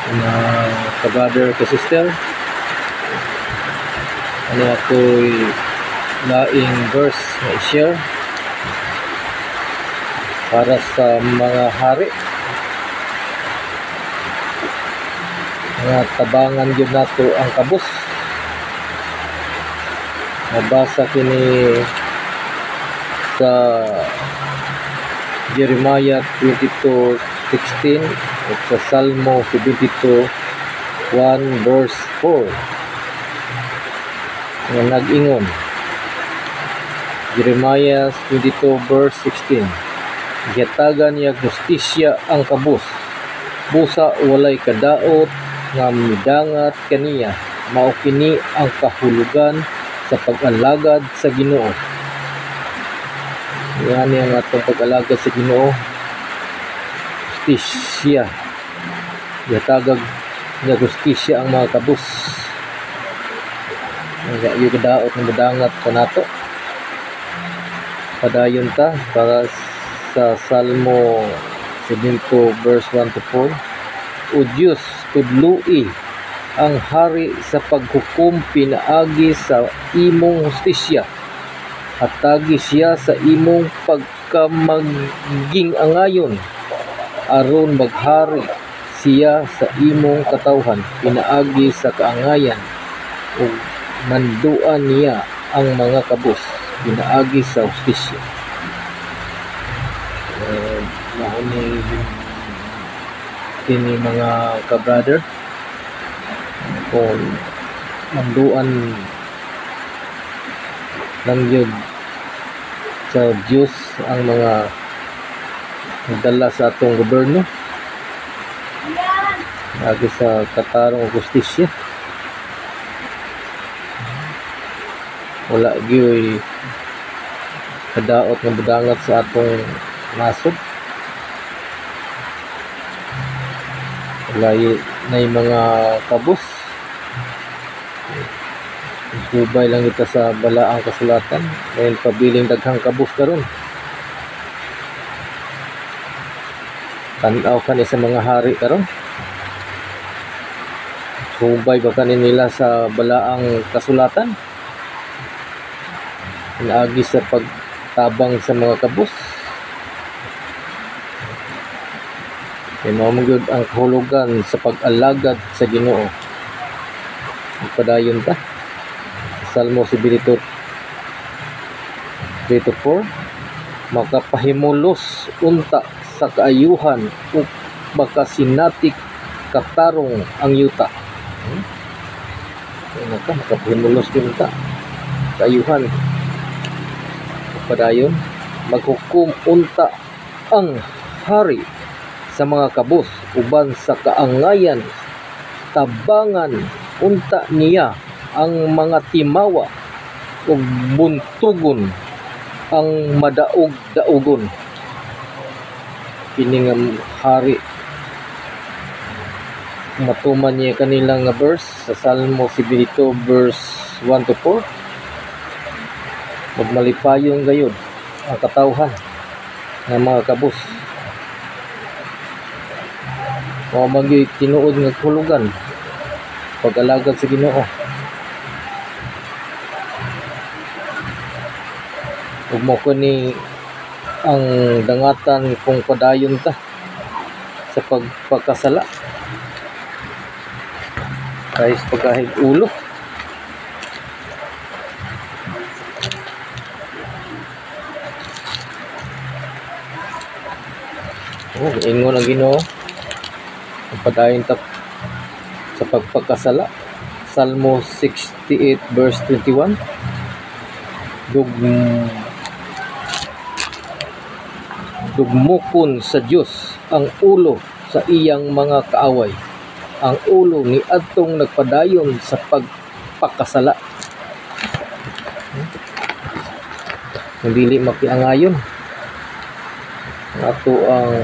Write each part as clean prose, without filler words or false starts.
mga ka-brother, ka-sister, ano ako'y laing verse na i-share para sa mga hari nga tabangan yun nato ang kabus. Nabasa kini sa Jeremiah 22:16 at sa Salmo 72:1 verse 4 nga nag-ingon. Jeremiah 22 verse 16, gihatagan niya justisya ang kabus, busa walay kadaot nga midangat kaniya, mao kini ang kahulugan sa pag-alagad sa Ginoo. Yan ang atong pag-alagad sa Ginoo, justisya. Gihatagan niya justisya ang mga kabus. Yung kadaot ng midangat pa nato. Padayon ta para sa Salmo 72 verse 1 to 4. O Diyos, tudlui ang hari sa paghukom pinaagi sa imong hustisya. Hatagi siya sa imong pagkamaging angayon, aron maghari siya sa imong katawhan pinaagi sa kaangayan, ug manduan niya ang mga kabus pinaagi sa hustisya. Mauni kini mga ka-brother, kung manduan lang yun sa Diyos ang mga nagdala sa atong gobyerno lagi sa katarong o justisya. Wala gyud kadaot ng budangat sa atong nasod. Wala na yung mga kabus. Subay lang ito sa balaang kasulatan dahil pabiling daghang kabus karon. Tanaw ka sa mga hari karon. Subay ba kanin nila sa balaang kasulatan? Inaagi sa pagtabang sa mga kabus. Pinamugod ang kahulugan sa pag-alagad sa Ginoo. Padayon ta. Salmo 72:3-4, makapahimulos unta sa kaayuhan o makasinatik katarong ang yuta. Makapahimulos unta kaayuhan. Padayon, maghukom unta ang hari sa mga kabus uban sa kaangayan, tabangan unta niya ang mga timawa ug buntugon ang madaog-daogon. Kini nga hari matuman niya kanilang nga verse sa Salmo 72 verse 1 to 4. Magmalipayong gayud ang katawhan ng mga kabus. Mao man gyud tinuod nga kahulugan pag-alagad sa Ginoo. Ug mo kini ang dangatan kung padayon ta sa pagpakasala kahit pagkahig ulo. Ingon ang Ginoo padayon ta sa pagpakasala. Salmo 68 verse 21, dugmukon sa Dios ang ulo sa iyang mga kaaway, ang ulo ni adtong nagpadayon sa pagpakasala. Dili makiangayon ato ang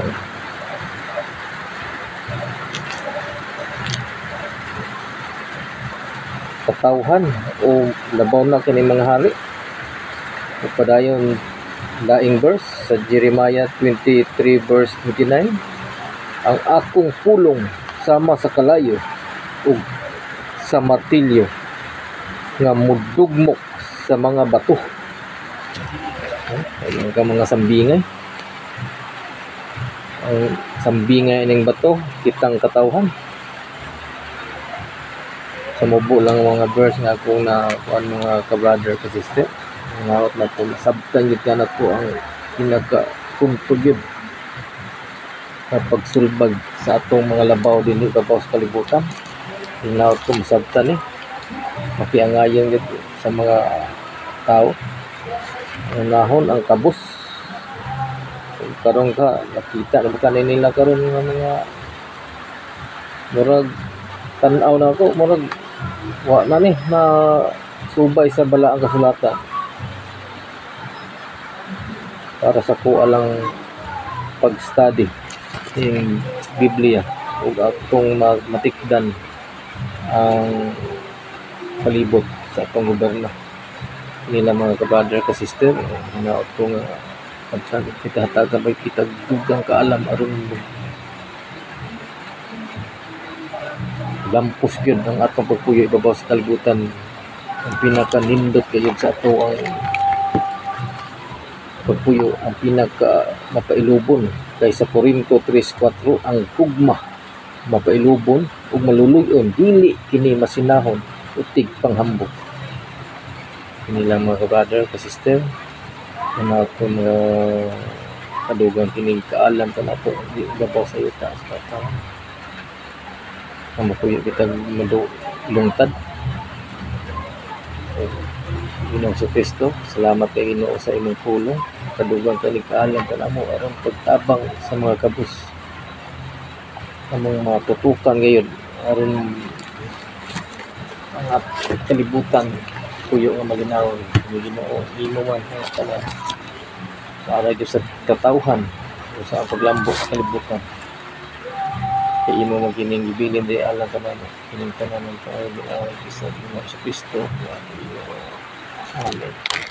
katawhan o labaw na kini mga hari. Padayon daing verse sa Jeremiah 23 verse 29, ang akong pulong sama sa kalayo ug sa martilyo nga mudugmok sa mga bato. Ayun ka mga sambingay. Ang sambingay ning bato kitang katawhan. Sa mubo lang mga verse nga ako na kuan mga ka-brother ka sister. Ngawat na po sabtan gid kana to ang pinaka punto gyud sa pagsulbag sa atong mga labaw dinhi babaw sa kalibutan. Ngawat ko masabtan makiangayon gid sa mga tao. Nahon ang kabus. Karon ka nakita na ba nila karon nga mga murag tan-aw na ako murag wa na ni na subay sa balaang kasulatan para sa kuha lang pag-study ng Biblia ug atong matikdan ang palibot sa atong gobyerno nila mga ka-brother ka sister na atong kita hatagan may kita dugang kaalam aron lampos gyud ang atong pagpuyo ibabaw sa kalibutan. Ang pinaka-nindot kayo sa ato ang pagpuyo, ang pinaka mapailubon kaysa Corinto 3:4 ang gugma mapailubon ug maluluyon dili kini masinahon utig panghambog. Kini lang mga ka-brother ka sister na ato mga kadugang kining kaalam ka na po di ibabaw sa yuta sa katawan. Ang mapuyo kita lungtad. Ginoo sa Kristo, salamat kay Ginoo sa imong pulong. Kadugang kani kaalam ka namo aron pagtabang sa mga kabus. Among mga tutukan ngayon aron ang kalibutan puyo nga maginawon ni Ginoo imo man ang tanan. Para sa katawhan o sa paglambok sa kalibutan. Kay imo magining gibilin di alam ka na kining tanan ng Panginoon isa sa Kristo. Amen.